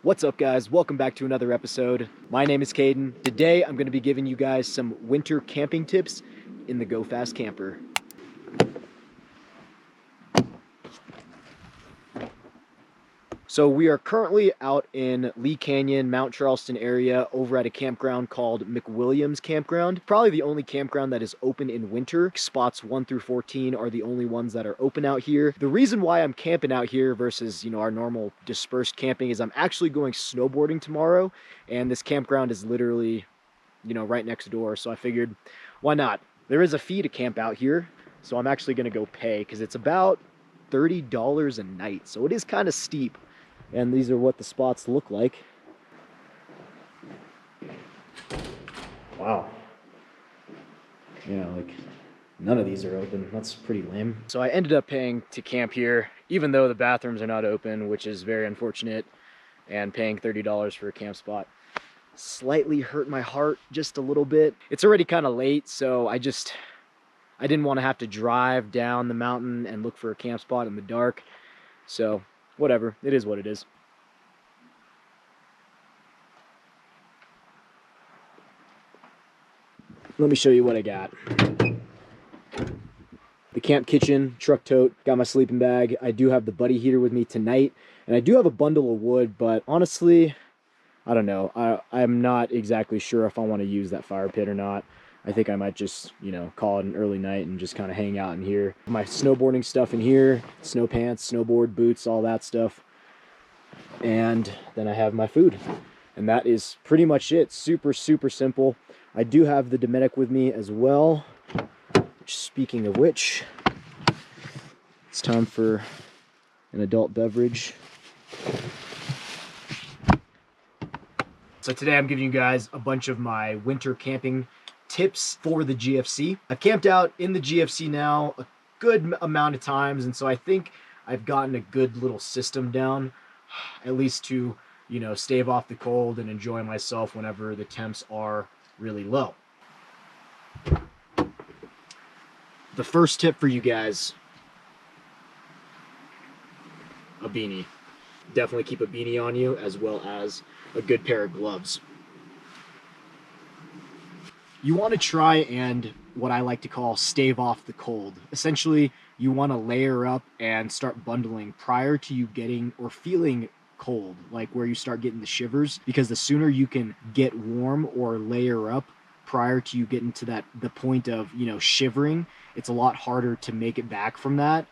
What's up, guys? Welcome back to another episode. My name is Caden. Today I'm going to be giving you guys some winter camping tips in the Go Fast Camper. So we are currently out in Lee Canyon, Mount Charleston area over at a campground called McWilliams Campground. Probably the only campground that is open in winter. Spots 1 through 14 are the only ones that are open out here. The reason why I'm camping out here versus, our normal dispersed camping is I'm actually going snowboarding tomorrow, and this campground is literally, right next door. So I figured, why not? There is a fee to camp out here, so I'm actually going to go pay because it's about $30 a night. So it is kind of steep. And these are what the spots look like. Wow. Yeah, like none of these are open. That's pretty lame. So I ended up paying to camp here, even though the bathrooms are not open, which is very unfortunate, and paying $30 for a camp spot slightly hurt my heart just a little bit. It's already kind of late, so I didn't want to have to drive down the mountain and look for a camp spot in the dark. So whatever, it is what it is. Let me show you what I got. The camp kitchen, truck tote, got my sleeping bag. I do have the buddy heater with me tonight, and I do have a bundle of wood, but honestly, I don't know. I'm not exactly sure if I want to use that fire pit or not. I think I might just, call it an early night and just kind of hang out in here. My snowboarding stuff in here, snow pants, snowboard, boots, all that stuff. And then I have my food, and that is pretty much it. Super simple. I do have the Dometic with me as well. Speaking of which, it's time for an adult beverage. So today I'm giving you guys a bunch of my winter camping tips for the GFC. I've camped out in the GFC now a good amount of times, and so I think I've gotten a good little system down, at least to, stave off the cold and enjoy myself whenever the temps are really low. The first tip for you guys, a beanie. Definitely keep a beanie on you, as well as a good pair of gloves. You want to try and what I like to call stave off the cold. Essentially, you want to layer up and start bundling prior to you getting or feeling cold, like where you start getting the shivers, because the sooner you can get warm or layer up prior to you getting to the point of, shivering, it's a lot harder to make it back from that.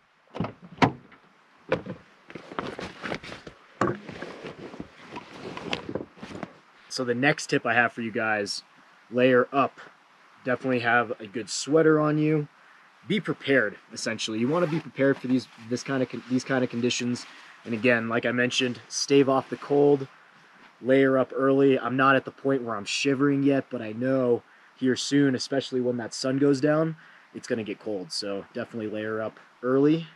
So the next tip I have for you guys, layer up. Definitely have a good sweater on you. Be prepared, essentially. You want to be prepared for these kind of conditions. And again, like I mentioned, stave off the cold, layer up early. I'm not at the point where I'm shivering yet, but I know here soon, especially when that sun goes down, it's going to get cold. So definitely layer up early.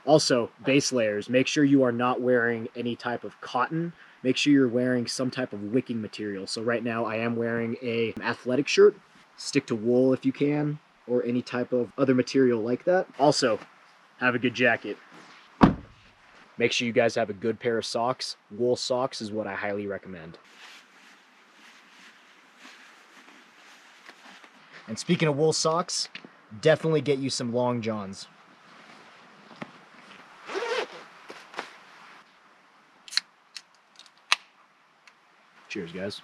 Also, base layers. Make sure you are not wearing any type of cotton. Make sure you're wearing some type of wicking material. So right now I am wearing an athletic shirt. Stick to wool if you can, or any type of other material like that. Also, have a good jacket. Make sure you guys have a good pair of socks. Wool socks is what I highly recommend. And speaking of wool socks, definitely get you some long johns. Cheers, guys.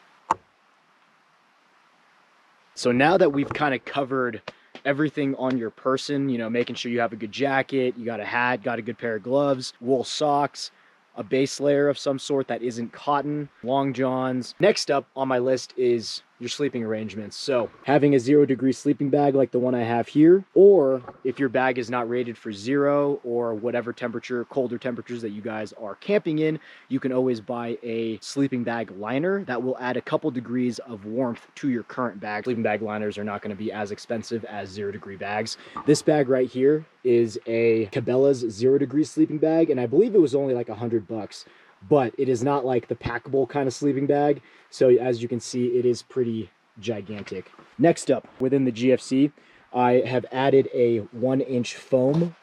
So now that we've kind of covered everything on your person, making sure you have a good jacket, you got a hat, got a good pair of gloves, wool socks, a base layer of some sort that isn't cotton, long johns. Next up on my list is your sleeping arrangements. So having a 0-degree sleeping bag like the one I have here, or if your bag is not rated for 0 or whatever temperature, colder temperatures that you guys are camping in, you can always buy a sleeping bag liner that will add a couple degrees of warmth to your current bag. Sleeping bag liners are not going to be as expensive as 0-degree bags. This bag right here is a Cabela's 0-degree sleeping bag, and I believe it was only like $100. But it is not like the packable kind of sleeping bag. So as you can see, it is pretty gigantic. Next up, within the GFC, I have added a 1-inch foam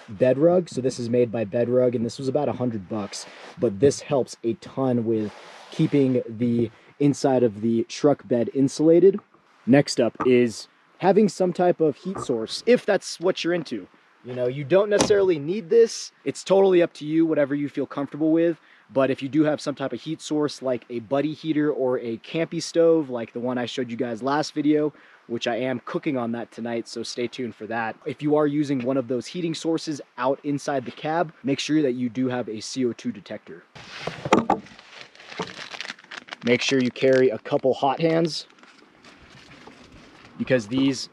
bed rug. So this is made by Bed Rug, and this was about $100, but this helps a ton with keeping the inside of the truck bed insulated. Next up is having some type of heat source, if that's what you're into. You know, you don't necessarily need this. It's totally up to you, whatever you feel comfortable with. But if you do have some type of heat source like a buddy heater or a campy stove like the one I showed you guys last video, which I am cooking on that tonight, so stay tuned for that. If you are using one of those heating sources out inside the cab, make sure that you do have a CO2 detector. Make sure you carry a couple hot hands, because these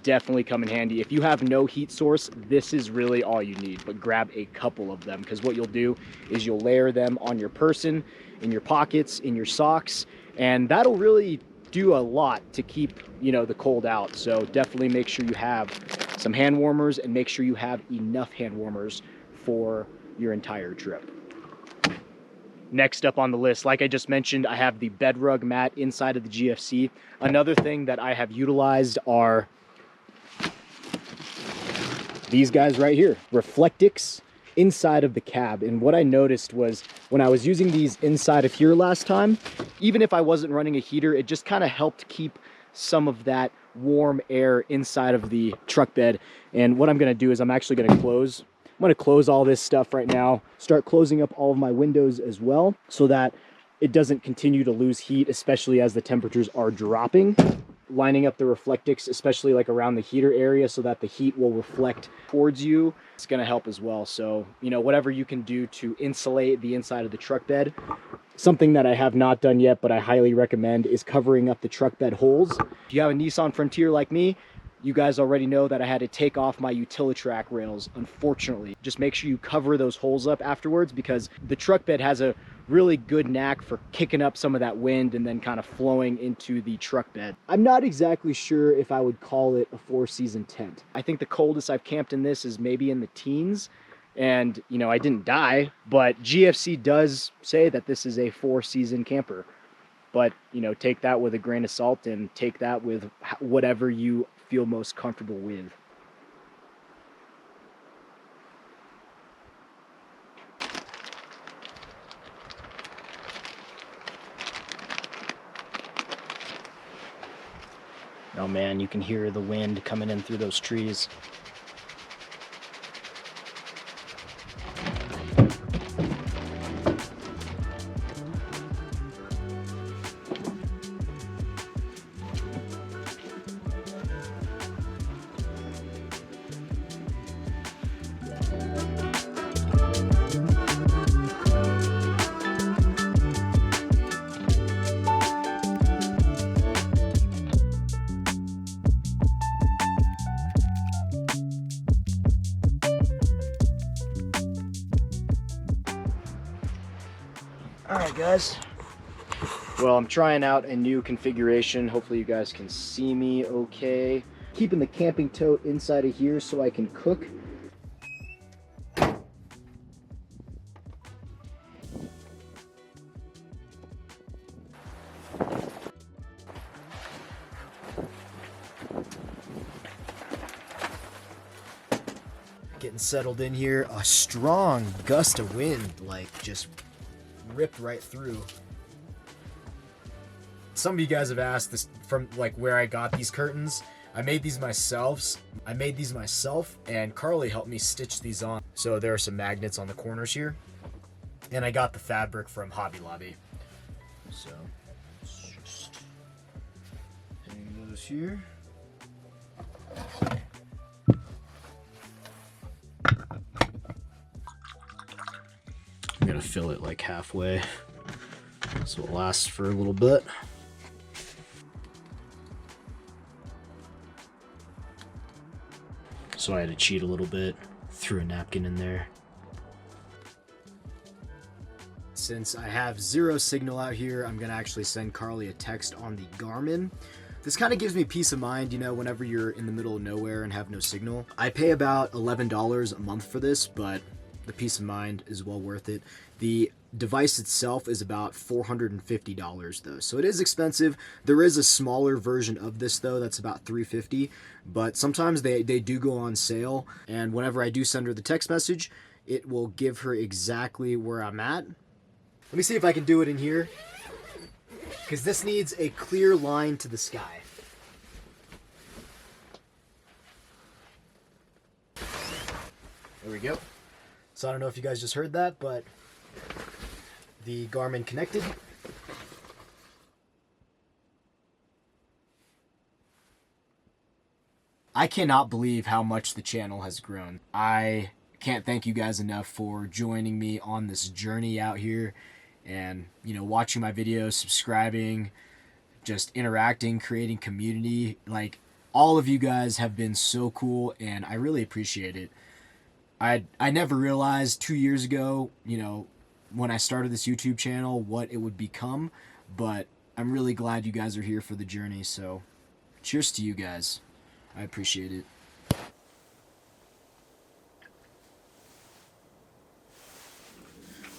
definitely come in handy. If you have no heat source, this is really all you need, but grab a couple of them, because what you'll do is you'll layer them on your person, in your pockets, in your socks, and that'll really do a lot to keep, you know, the cold out. So definitely make sure you have some hand warmers, and make sure you have enough hand warmers for your entire trip. Next up on the list, like I just mentioned, I have the bed rug mat inside of the GFC. Another thing that I have utilized are these guys right here, Reflectix, inside of the cab. And what I noticed was when I was using these inside of here last time, even if I wasn't running a heater, it just kind of helped keep some of that warm air inside of the truck bed. And what I'm going to do is I'm actually going to close all this stuff right now, start closing up all of my windows as well, so that it doesn't continue to lose heat, especially as the temperatures are dropping. Lining up the Reflectix, especially like around the heater area, so that the heat will reflect towards you, it's going to help as well. So, you know, whatever you can do to insulate the inside of the truck bed. Something that I have not done yet, but I highly recommend, is covering up the truck bed holes. If you have a Nissan Frontier like me, you guys already know that I had to take off my Utilitrack rails, unfortunately. Just make sure you cover those holes up afterwards, because the truck bed has a really good knack for kicking up some of that wind and then kind of flowing into the truck bed. I'm not exactly sure if I would call it a 4-season tent. I think the coldest I've camped in this is maybe in the teens, and you know, I didn't die, but GFC does say that this is a 4-season camper. But you know, take that with a grain of salt, and take that with whatever you feel most comfortable with. Oh man, you can hear the wind coming in through those trees. Alright guys, well, I'm trying out a new configuration. Hopefully you guys can see me okay. Keeping the camping tote inside of here so I can cook. Getting settled in here. A strong gust of wind, like, just ripped right through. Some of you guys have asked this from like where I got these curtains. I made these myself, and Carly helped me stitch these on. So there are some magnets on the corners here, and I got the fabric from Hobby Lobby. So let's just hang those here. I'm gonna fill it like halfway, so it lasts for a little bit. So I had to cheat a little bit, threw a napkin in there. Since I have zero signal out here, I'm gonna actually send Carly a text on the Garmin. This kind of gives me peace of mind, you know, whenever you're in the middle of nowhere and have no signal. I pay about $11 a month for this, but the peace of mind is well worth it. The device itself is about $450 though, so it is expensive. There is a smaller version of this though that's about $350, but sometimes they do go on sale, and whenever I do send her the text message, it will give her exactly where I'm at. Let me see if I can do it in here, because this needs a clear line to the sky. There we go. So I don't know if you guys just heard that, but the Garmin connected. I cannot believe how much the channel has grown. I can't thank you guys enough for joining me on this journey out here and, you know, watching my videos, subscribing, just interacting, creating community. Like, all of you guys have been so cool, and I really appreciate it. I never realized 2 years ago, you know, when I started this YouTube channel, what it would become, but I'm really glad you guys are here for the journey, so cheers to you guys. I appreciate it.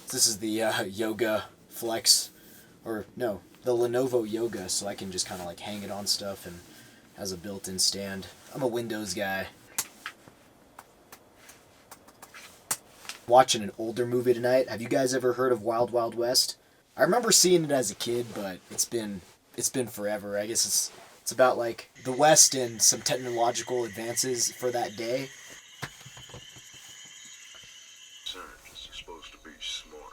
This is the Yoga Flex, or no, the Lenovo Yoga, so I can just kind of like hang it on stuff, and has a built-in stand. I'm a Windows guy. Watching an older movie tonight. Have you guys ever heard of Wild Wild West? I remember seeing it as a kid, but it's been forever. I guess it's about like the West and some technological advances for that day. Scientists are supposed to be smart.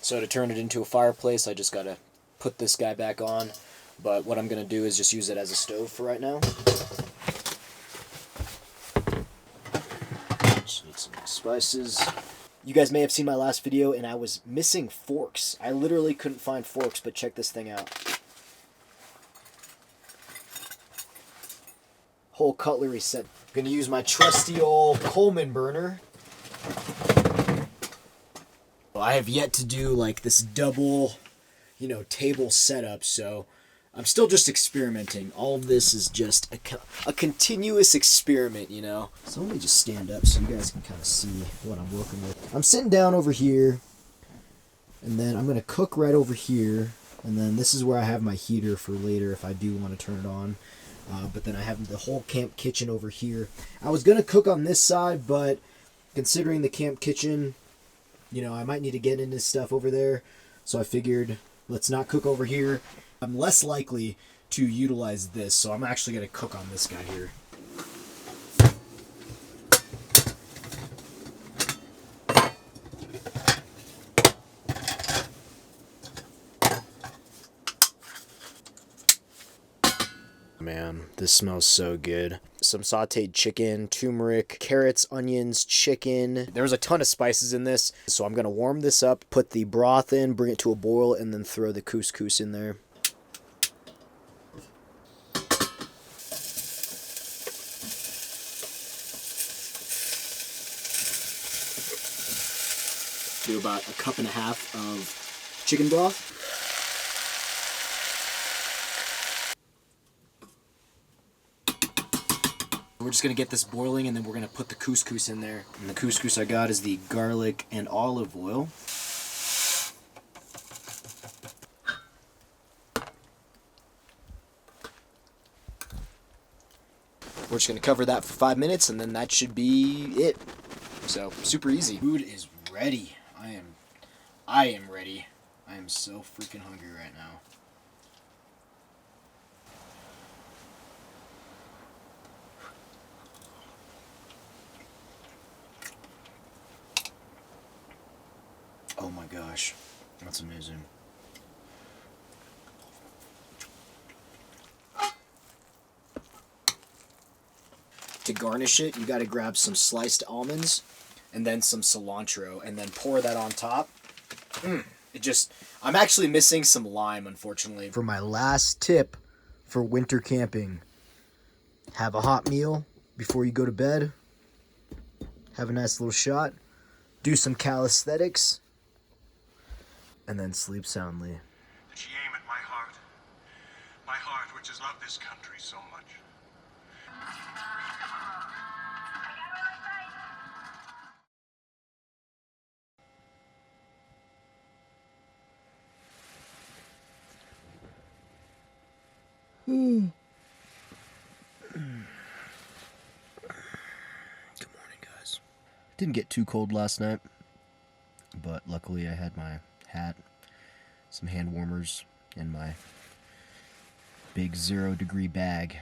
So to turn it into a fireplace, I just gotta put this guy back on. But what I'm gonna do is just use it as a stove for right now. Just need some spices. You guys may have seen my last video and I was missing forks. I literally couldn't find forks, but check this thing out. Whole cutlery set. I'm gonna use my trusty old Coleman burner. I have yet to do like this double, you know, table setup, so I'm still just experimenting. All of this is just a continuous experiment, you know. So let me just stand up so you guys can kind of see what I'm working with. I'm sitting down over here, and then I'm going to cook right over here, and then this is where I have my heater for later if I do want to turn it on. But then I have the whole camp kitchen over here. I was going to cook on this side, but considering the camp kitchen, you know, I might need to get into stuff over there, so I figured let's not cook over here. I'm less likely to utilize this, so I'm actually going to cook on this guy here. Man, this smells so good. Some sauteed chicken, turmeric, carrots, onions, chicken. There's a ton of spices in this, so I'm gonna warm this up, put the broth in, bring it to a boil, and then throw the couscous in there. Do about 1.5 cups of chicken broth. We're just going to get this boiling, and then we're going to put the couscous in there. And the couscous I got is the garlic and olive oil. We're just going to cover that for 5 minutes, and then that should be it. So, super easy. Food is ready. I am ready. I am so freaking hungry right now. Oh my gosh, that's amazing. To garnish it, you gotta grab some sliced almonds and then some cilantro and then pour that on top. I'm actually missing some lime, unfortunately. For my last tip for winter camping, have a hot meal before you go to bed. have a nice little shot, do some calisthenics, and then sleep soundly. Did she aim at my heart which has loved this country so much? Good morning, guys. Didn't get too cold last night, but luckily I had my hat, some hand warmers, and my big 0-degree bag.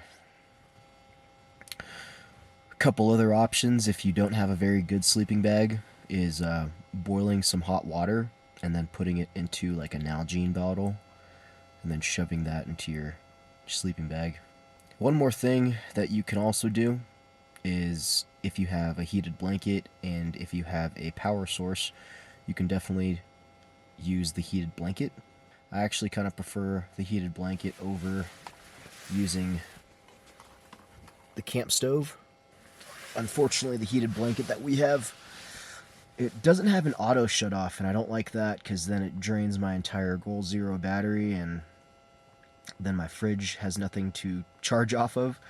A couple other options if you don't have a very good sleeping bag is boiling some hot water and then putting it into like a Nalgene bottle and then shoving that into your sleeping bag. One more thing that you can also do is if you have a heated blanket and if you have a power source, you can definitely use the heated blanket. I actually kind of prefer the heated blanket over using the camp stove. Unfortunately, the heated blanket that we have, it doesn't have an auto shut off, and I don't like that because then it drains my entire Goal Zero battery and then my fridge has nothing to charge off of.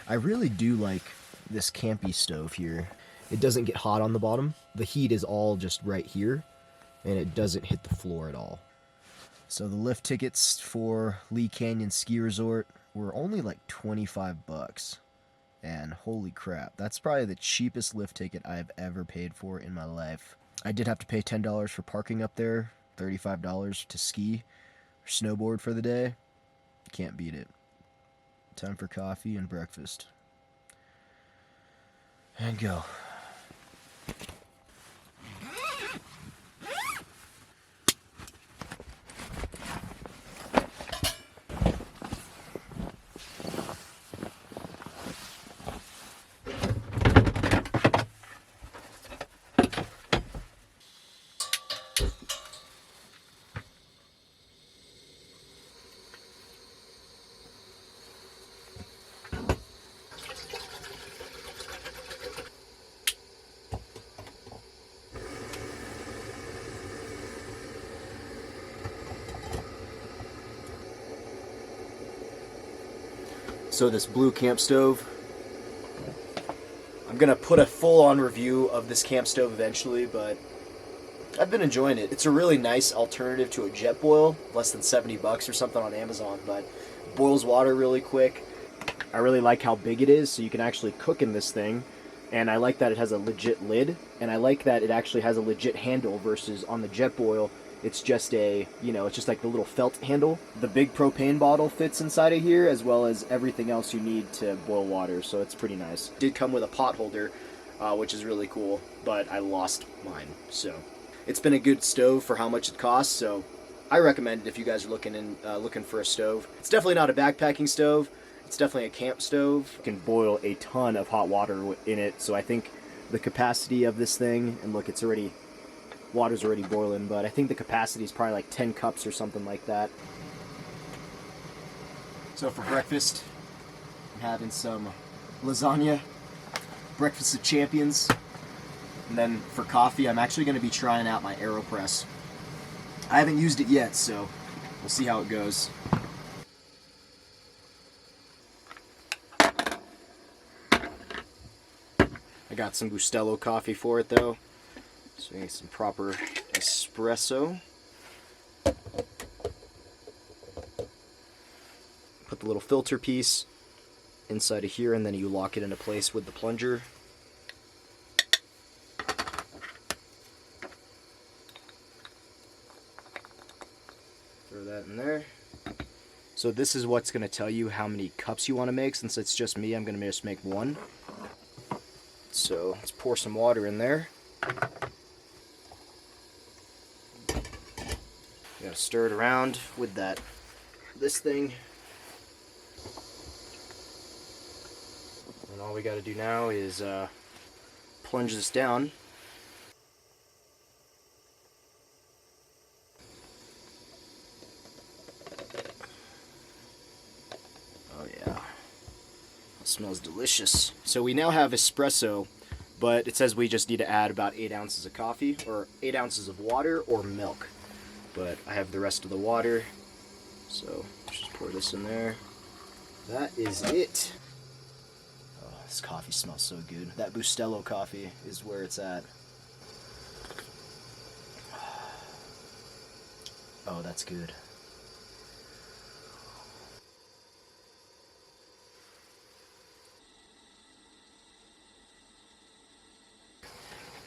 I really do like this campy stove here. It doesn't get hot on the bottom. The heat is all just right here, and it doesn't hit the floor at all. So the lift tickets for Lee Canyon Ski Resort were only like 25 bucks. And holy crap, that's probably the cheapest lift ticket I've ever paid for in my life. I did have to pay $10 for parking up there, $35 to ski or snowboard for the day. Can't beat it. Time for coffee and breakfast. And go. So this blue camp stove, I'm gonna put a full-on review of this camp stove eventually, but I've been enjoying it. It's a really nice alternative to a jet boil, less than 70 bucks or something on Amazon, but it boils water really quick. I really like how big it is, so you can actually cook in this thing, and I like that it has a legit lid, and I like that it actually has a legit handle versus on the jet boil, it's just a, it's just like the little felt handle. The big propane bottle fits inside of here, as well as everything else you need to boil water, so it's pretty nice. It did come with a pot holder, which is really cool, but I lost mine, so it's been a good stove for how much it costs, so I recommend it if you guys are looking for a stove. It's definitely not a backpacking stove. It's definitely a camp stove. You can boil a ton of hot water in it, so I think the capacity of this thing, and look, water's already boiling, but I think the capacity is probably like 10 cups or something like that. So for breakfast, I'm having some lasagna, breakfast of champions, and then for coffee, I'm actually going to be trying out my AeroPress. I haven't used it yet, so we'll see how it goes. I got some Bustelo coffee for it though, so I need some proper espresso. Put the little filter piece inside of here, and then you lock it into place with the plunger. Throw that in there. So this is what's going to tell you how many cups you want to make. Since it's just me, I'm going to just make one. So let's pour some water in there. You gotta stir it around with this thing. And all we gotta do now is plunge this down. Oh yeah, it smells delicious. So we now have espresso but it says we just need to add about 8 ounces of coffee, or 8 ounces of water or milk. But I have the rest of the water, so just pour this in there. That is it. Oh, this coffee smells so good. That Bustelo coffee is where it's at. Oh, that's good.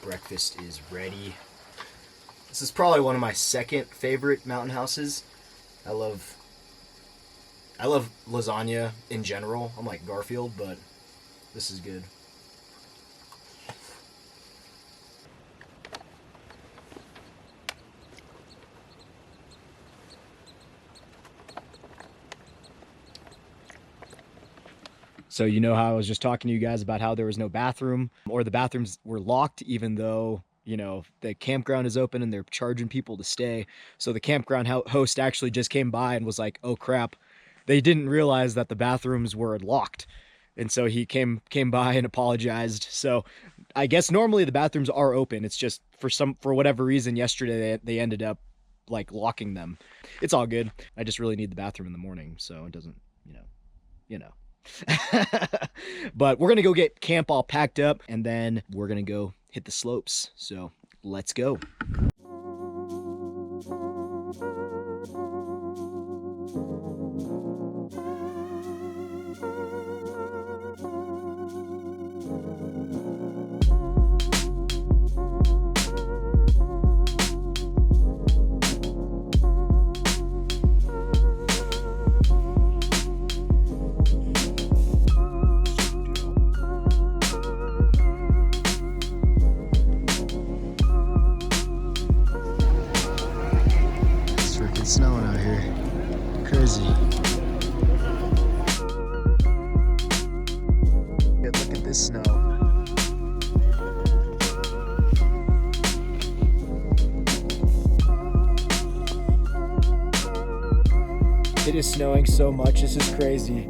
Breakfast is ready. This is probably one of my second favorite mountain houses. I love lasagna in general. I'm like Garfield, but this is good. So you know how I was just talking to you guys about how there was no bathroom, or the bathrooms were locked even though, you know, the campground is open and they're charging people to stay. So the campground host actually just came by and was like, oh crap, they didn't realize that the bathrooms were locked. And so he came by and apologized. So I guess normally the bathrooms are open. It's just for whatever reason yesterday they ended up like locking them. It's all good. I just really need the bathroom in the morning, so it doesn't, you know. But we're gonna go get camp all packed up, and then we're gonna go hit the slopes. So let's go. It's snowing out here. Crazy. Yeah, look at this snow. It is snowing so much, this is crazy.